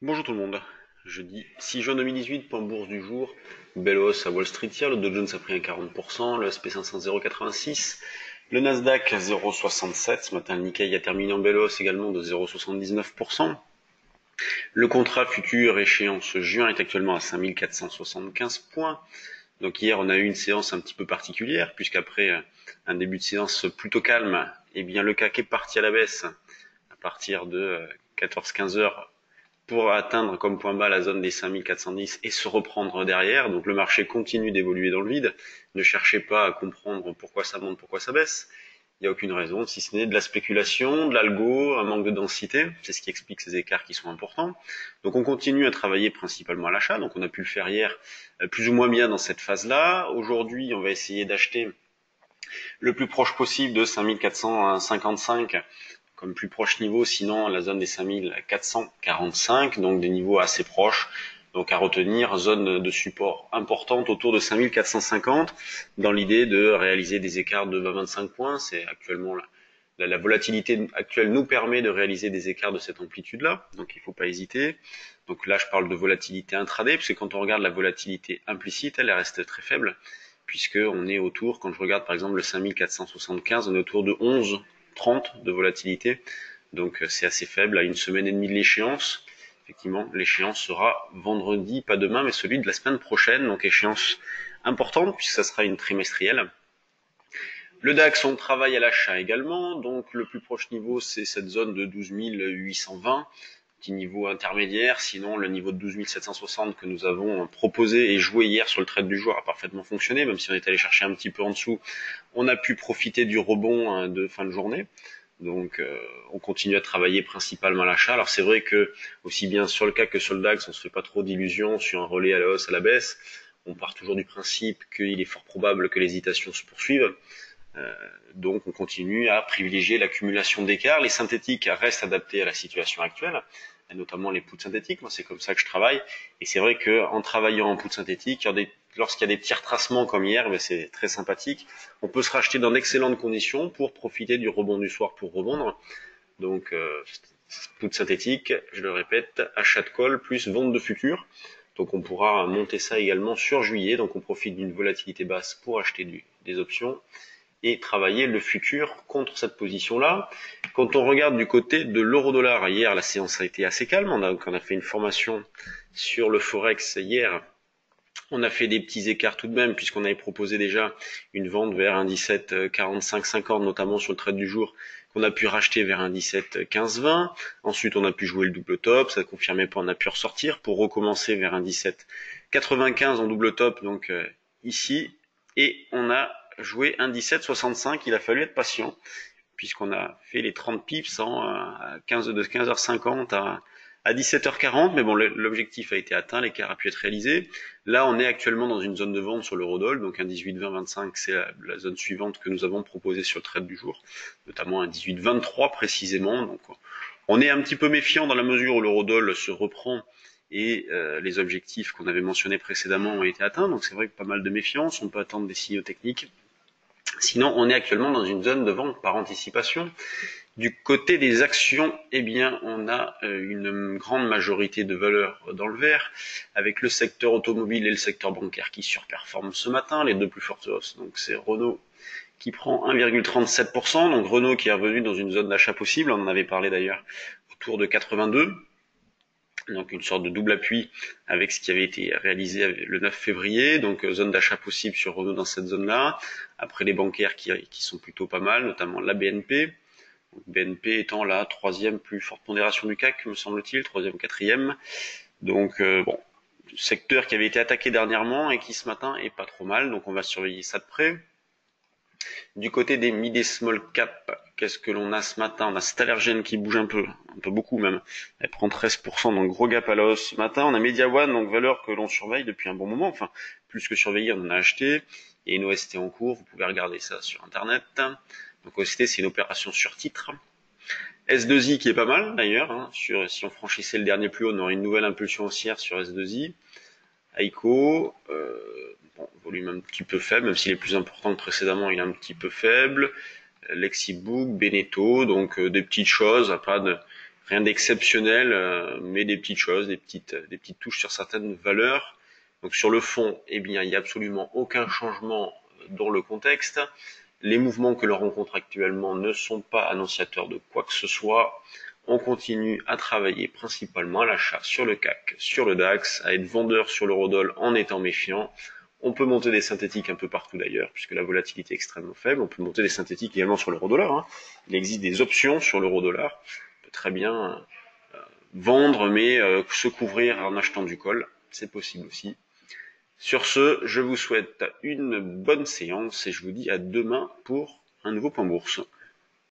Bonjour tout le monde. Jeudi 6 juin 2018, point bourse du jour. Belle hausse à Wall Street hier, le Dow Jones a pris un 40%, le SP500 0,86, le Nasdaq 0,67. Ce matin, le Nikkei a terminé en belle hausse également de 0,79%. Le contrat futur échéance juin est actuellement à 5475 points. Donc hier, on a eu une séance un petit peu particulière, puisqu'après un début de séance plutôt calme, eh bien le CAC est parti à la baisse à partir de 14-15 heures pour atteindre comme point bas la zone des 5410 et se reprendre derrière. Donc le marché continue d'évoluer dans le vide. Ne cherchez pas à comprendre pourquoi ça monte, pourquoi ça baisse. Il n'y a aucune raison, si ce n'est de la spéculation, de l'algo, un manque de densité. C'est ce qui explique ces écarts qui sont importants. Donc on continue à travailler principalement à l'achat. Donc on a pu le faire hier plus ou moins bien dans cette phase-là. Aujourd'hui, on va essayer d'acheter le plus proche possible de 5455 comme plus proche niveau, sinon la zone des 5445, donc des niveaux assez proches. Donc à retenir, zone de support importante autour de 5450, dans l'idée de réaliser des écarts de 20-25 points. C'est actuellement la volatilité actuelle nous permet de réaliser des écarts de cette amplitude-là, donc il ne faut pas hésiter. Donc là, je parle de volatilité intraday, parce que quand on regarde la volatilité implicite, elle reste très faible, puisqu'on est autour, quand je regarde par exemple le 5475, on est autour de 11,30 de volatilité, donc c'est assez faible à une semaine et demie de l'échéance. Effectivement, l'échéance sera vendredi, pas demain, mais celui de la semaine prochaine, donc échéance importante, puisque ça sera une trimestrielle. Le DAX, on travaille à l'achat également, donc le plus proche niveau, c'est cette zone de 12 820, petit niveau intermédiaire, sinon le niveau de 12 760 que nous avons proposé et joué hier sur le trade du jour a parfaitement fonctionné, même si on est allé chercher un petit peu en dessous, on a pu profiter du rebond de fin de journée. Donc on continue à travailler principalement à l'achat. Alors c'est vrai que aussi bien sur le CAC que sur le DAX, on se fait pas trop d'illusions sur un relais à la hausse, à la baisse. On part toujours du principe qu'il est fort probable que l'hésitation se poursuive. Donc on continue à privilégier l'accumulation d'écarts. Les synthétiques restent adaptés à la situation actuelle, et notamment les puts synthétiques. Moi c'est comme ça que je travaille. Et c'est vrai qu'en travaillant en puts synthétiques, lorsqu'il y a des petits retracements comme hier, c'est très sympathique. On peut se racheter dans d'excellentes conditions pour profiter du rebond du soir pour rebondre. Donc put synthétique, je le répète, achat de call plus vente de futur. Donc on pourra monter ça également sur juillet. Donc on profite d'une volatilité basse pour acheter des options et travailler le futur contre cette position-là. Quand on regarde du côté de l'euro-dollar, hier la séance a été assez calme, on a fait une formation sur le Forex hier. On a fait des petits écarts tout de même, puisqu'on avait proposé déjà une vente vers un 17 45 50, notamment sur le trade du jour, qu'on a pu racheter vers un 17 15 20. Ensuite, on a pu jouer le double top, ça ne confirmait pas, on a pu ressortir pour recommencer vers un 17 95 en double top, donc ici, et on a joué un 17 65. Il a fallu être patient, puisqu'on a fait les 30 pips de 15h50 à 17h40, mais bon, l'objectif a été atteint, l'écart a pu être réalisé. Là, on est actuellement dans une zone de vente sur l'eurodoll, donc un 18,20-25, c'est la zone suivante que nous avons proposée sur le trade du jour, notamment un 18,23 précisément. Donc, on est un petit peu méfiant dans la mesure où l'eurodoll se reprend et les objectifs qu'on avait mentionnés précédemment ont été atteints, donc c'est vrai que pas mal de méfiance, on peut attendre des signaux techniques. Sinon, on est actuellement dans une zone de vente par anticipation. Du côté des actions, eh bien, on a une grande majorité de valeurs dans le vert, avec le secteur automobile et le secteur bancaire qui surperforment ce matin, les deux plus fortes hausses. Donc c'est Renault qui prend 1,37%, donc Renault qui est revenu dans une zone d'achat possible, on en avait parlé d'ailleurs autour de 82. Donc une sorte de double appui avec ce qui avait été réalisé le 9 février, donc zone d'achat possible sur Renault dans cette zone-là. Après les bancaires qui sont plutôt pas mal, notamment la BNP. Donc, BNP étant la troisième plus forte pondération du CAC, me semble-t-il, troisième, quatrième. Donc bon, secteur qui avait été attaqué dernièrement et qui ce matin est pas trop mal, donc on va surveiller ça de près. Du côté des mid et small cap, qu'est-ce que l'on a ce matin? On a Stalergen qui bouge un peu beaucoup même. Elle prend 13%, donc gros gap à la hausse ce matin. On a Mediawan, donc valeur que l'on surveille depuis un bon moment, enfin plus que surveiller, on en a acheté. Et une OST en cours, vous pouvez regarder ça sur internet. Donc OST, c'est une opération sur titre. S2I qui est pas mal d'ailleurs, hein, si on franchissait le dernier plus haut, on aurait une nouvelle impulsion haussière sur S2I. Aiko, bon, volume un petit peu faible, même s'il est plus important que précédemment, il est un petit peu faible. Lexibook, Beneteau, donc des petites choses, pas de Rien d'exceptionnel, mais des petites choses, des petites touches sur certaines valeurs. Donc sur le fond, eh bien, il n'y a absolument aucun changement dans le contexte. Les mouvements que l'on rencontre actuellement ne sont pas annonciateurs de quoi que ce soit. On continue à travailler principalement à l'achat sur le CAC, sur le DAX, à être vendeur sur l'eurodoll en étant méfiant. On peut monter des synthétiques un peu partout d'ailleurs, puisque la volatilité est extrêmement faible. On peut monter des synthétiques également sur l'euro-dollar, hein. Il existe des options sur l'euro-dollar. On peut très bien vendre, mais se couvrir en achetant du call. C'est possible aussi. Sur ce, je vous souhaite une bonne séance et je vous dis à demain pour un nouveau point bourse.